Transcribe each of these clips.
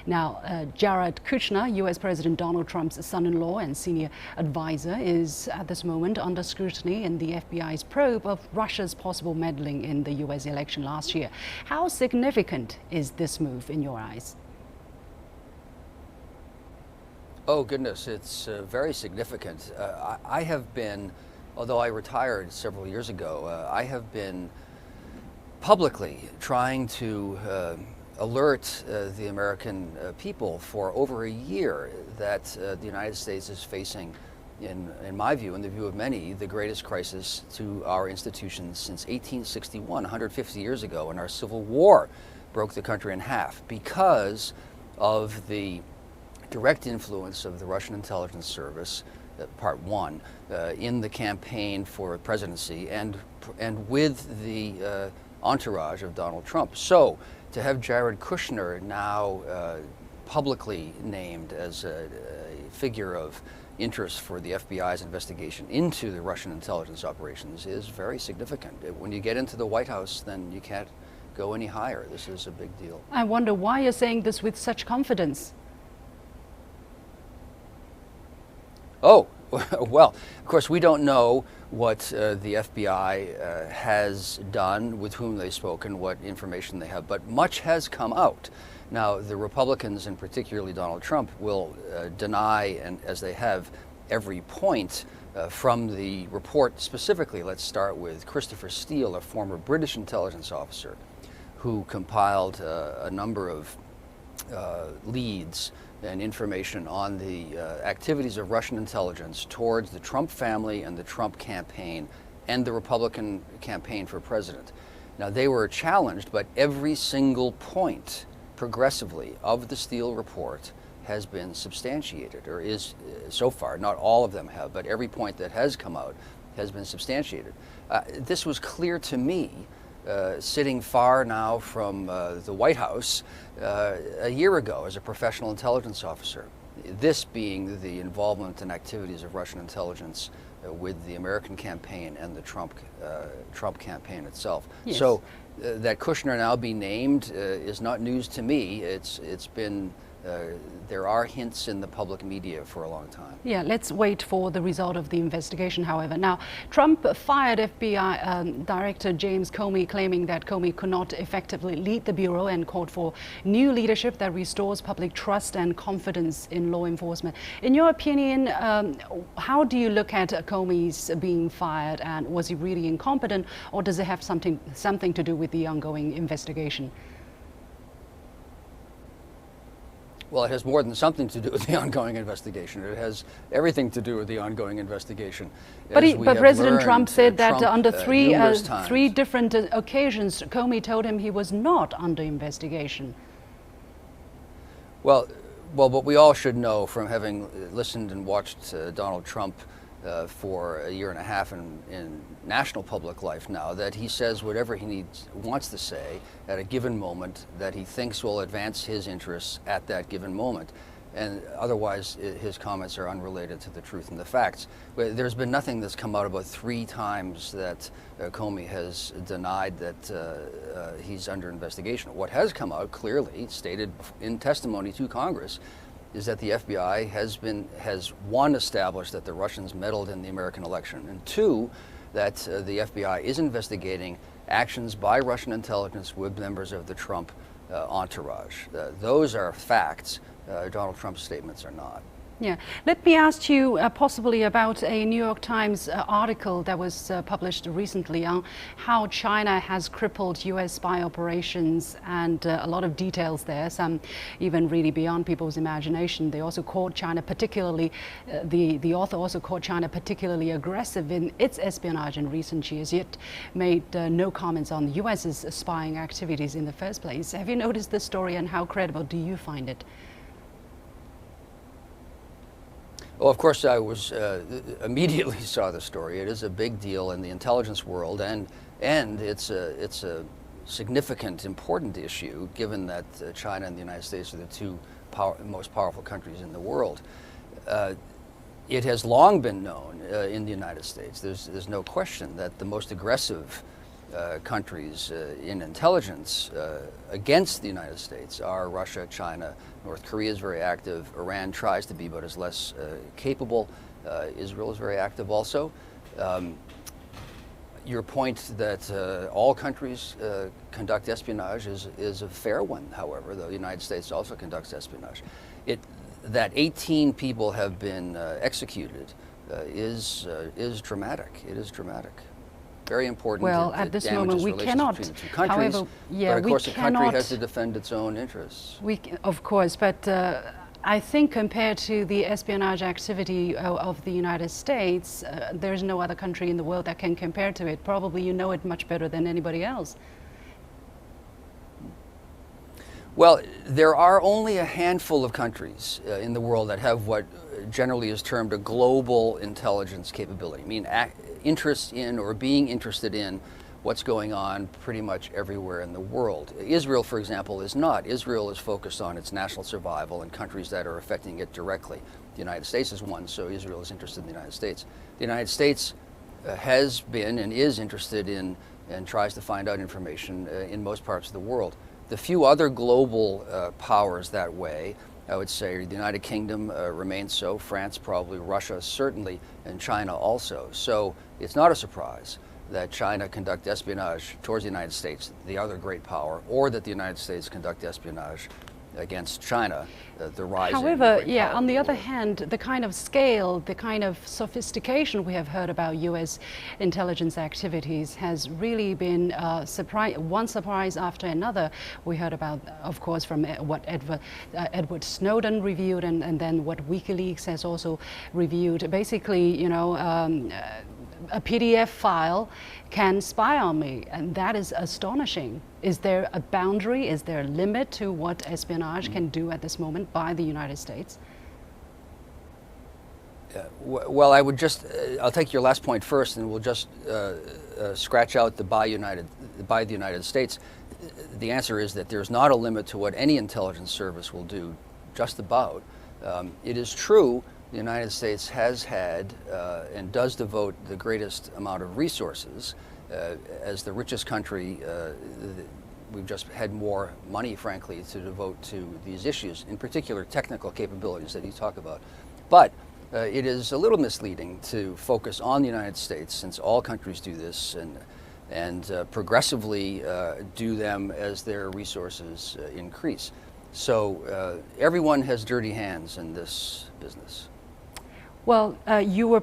Now, Jared Kushner, U.S. President Donald Trump's son-in-law and senior advisor, is at this moment under scrutiny in the FBI's probe of Russia's possible meddling in the U.S. election last year. How significant is this move in your eyes? Oh, goodness, it's very significant. I have been, although I retired several years ago, I have been publicly trying to alert the American people for over a year that the United States is facing, in my view, in the view of many, the greatest crisis to our institutions since 1861, 150 years ago, when our Civil War broke the country in half because of the direct influence of the Russian intelligence service, part one, in the campaign for presidency and with the entourage of Donald Trump. So to have Jared Kushner now publicly named as a figure of interest for the FBI's investigation into the Russian intelligence operations is very significant. When you get into the White House, then you can't go any higher. This is a big deal. I wonder why you're saying this with such confidence. Oh, well, of course, we don't know what the FBI has done, with whom they've spoken, what information they have, but much has come out. Now, the Republicans, and particularly Donald Trump, will deny, and as they have, every point from the report specifically. Let's start with Christopher Steele, a former British intelligence officer who compiled a number of leads and information on the activities of Russian intelligence towards the Trump family and the Trump campaign and the Republican campaign for president. Now, they were challenged, but every single point progressively of the Steele report has been substantiated, or is so far. Not all of them have, but every point that has come out has been substantiated. This was clear to me sitting far now from the White House a year ago as a professional intelligence officer. This being the involvement and activities of Russian intelligence with the American campaign and the Trump campaign itself. Yes. So that Kushner now be named is not news to me. It's been there are hints in the public media for a long time. Yeah, let's wait for the result of the investigation, however. Now, Trump fired FBI Director James Comey, claiming that Comey could not effectively lead the Bureau, and called for new leadership that restores public trust and confidence in law enforcement. In your opinion, how do you look at Comey's being fired, and was he really incompetent, or does it have something to do with the ongoing investigation? Well, it has more than something to do with the ongoing investigation. It has everything to do with the ongoing investigation. But President Trump said that under three different occasions, Comey told him he was not under investigation. Well, but we all should know, from having listened and watched Donald Trump for a year and a half in national public life now, that he says whatever he wants to say at a given moment that he thinks will advance his interests at that given moment. And otherwise, his comments are unrelated to the truth and the facts. There's been nothing that's come out about 3 times that Comey has denied that he's under investigation. What has come out clearly, stated in testimony to Congress, is that the FBI has one, established that the Russians meddled in the American election, and 2, that the FBI is investigating actions by Russian intelligence with members of the Trump entourage. Those are facts. Donald Trump's statements are not. Yeah. Let me ask you possibly about a New York Times article that was published recently on how China has crippled U.S. spy operations, and a lot of details there, some even really beyond people's imagination. They also called China particularly, the author also called China particularly aggressive in its espionage in recent years, yet made no comments on the U.S.'s spying activities in the first place. Have you noticed this story, and how credible do you find it? Well, of course, I was immediately saw the story. It is a big deal in the intelligence world, and it's a significant, important issue, given that China and the United States are the 2 most powerful countries in the world. It has long been known in the United States. There's no question that the most aggressive countries in intelligence against the United States are Russia, China, North Korea is very active, Iran tries to be but is less capable, Israel is very active also. Your point that all countries conduct espionage is a fair one, however, though the United States also conducts espionage. That 18 people have been executed is dramatic. It is dramatic. Very important. Well, at this moment we cannot. Between the two countries, however, yeah, but of course, we the country cannot, has to defend its own interests. Of course, but I think compared to the espionage activity of the United States, there's no other country in the world that can compare to it. Probably you know it much better than anybody else. Well, there are only a handful of countries in the world that have what generally is termed a global intelligence capability. I mean, interest in or being interested in what's going on pretty much everywhere in the world. Israel, for example, is not. Israel is focused on its national survival and countries that are affecting it directly. The United States is one, so Israel is interested in the United States. The United States has been and is interested in and tries to find out information in most parts of the world. The few other global powers that way, I would say the United Kingdom remains so, France probably, Russia certainly, and China also. So it's not a surprise that China conduct espionage towards the United States, the other great power, or that the United States conduct espionage against China, the rising However, great yeah, power on the other world. hand, the kind of scale, the kind of sophistication we have heard about U.S. intelligence activities has really been one surprise after another. We heard about, of course, from what Edward Snowden reviewed and then what WikiLeaks has also reviewed. Basically, you know, a PDF file can spy on me, and that is astonishing. Is there a boundary? Is there a limit to what espionage can do at this moment by the United States? Well, I would just, I'll take your last point first, and we'll just scratch out the by the United States. The answer is that there's not a limit to what any intelligence service will do, just about. It is true the United States has had and does devote the greatest amount of resources. As the richest country, we've just had more money, frankly, to devote to these issues, in particular technical capabilities that you talk about. But it is a little misleading to focus on the United States, since all countries do this and progressively do them as their resources increase. So everyone has dirty hands in this business. Well, you were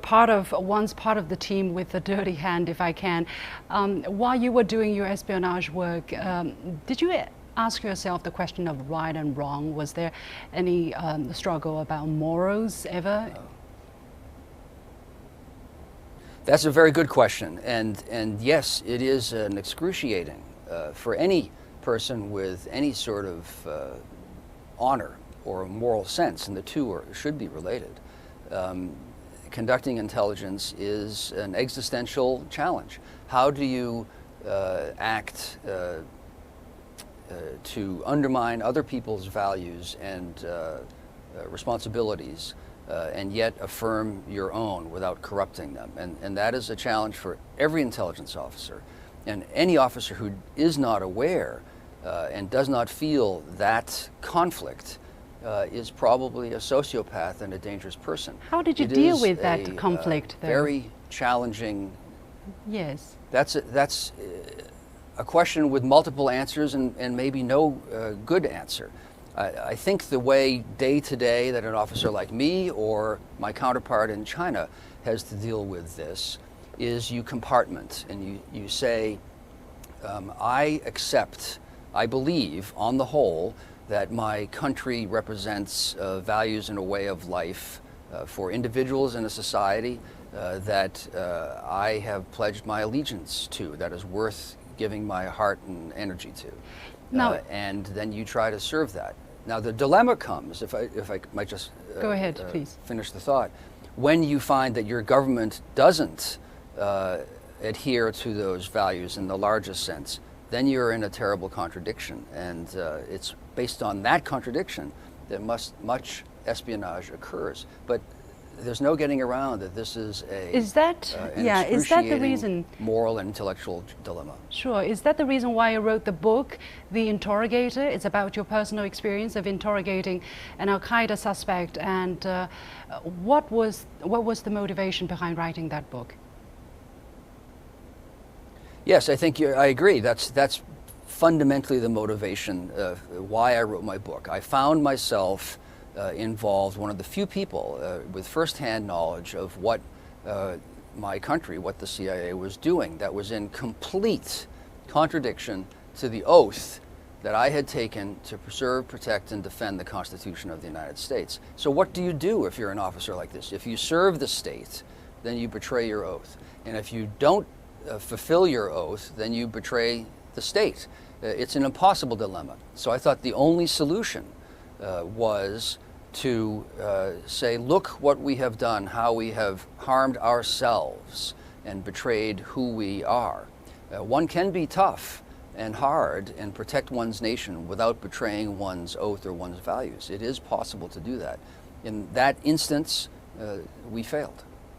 once part of the team with the dirty hand, if I can. While you were doing your espionage work, did you ask yourself the question of right and wrong? Was there any struggle about morals ever? That's a very good question, and yes, it is an excruciating for any person with any sort of honor or moral sense, and the two should be related. Conducting intelligence is an existential challenge. How do you act to undermine other people's values and responsibilities and yet affirm your own without corrupting them? And that is a challenge for every intelligence officer. And any officer who is not aware and does not feel that conflict is probably a sociopath and a dangerous person. How did you deal with that conflict, though? Very challenging. Yes. That's a question with multiple answers and maybe no good answer. I think the way day to day that an officer like me or my counterpart in China has to deal with this is you compartment and you say, I accept, I believe on the whole, that my country represents values and a way of life for individuals in a society that I have pledged my allegiance to, that is worth giving my heart and energy to. Now, and then you try to serve that. Now the dilemma comes, if I might just go ahead, please. Finish the thought, when you find that your government doesn't adhere to those values in the largest sense, then you're in a terrible contradiction, and it's based on that contradiction that much espionage occurs. But there's no getting around that this is an is that the excruciating reason? moral and intellectual dilemma. Sure. Is that the reason why you wrote the book, The Interrogator? It's about your personal experience of interrogating an Al-Qaeda suspect. And what was the motivation behind writing that book? Yes, I think I agree. That's fundamentally the motivation of why I wrote my book. I found myself involved, one of the few people with firsthand knowledge of what my country, what the CIA was doing, that was in complete contradiction to the oath that I had taken to preserve, protect, and defend the Constitution of the United States. So what do you do if you're an officer like this? If you serve the state, then you betray your oath. And if you don't fulfill your oath, then you betray the state. It's an impossible dilemma. So I thought the only solution was to say, look what we have done, how we have harmed ourselves and betrayed who we are. One can be tough and hard and protect one's nation without betraying one's oath or one's values. It is possible to do that. In that instance, we failed.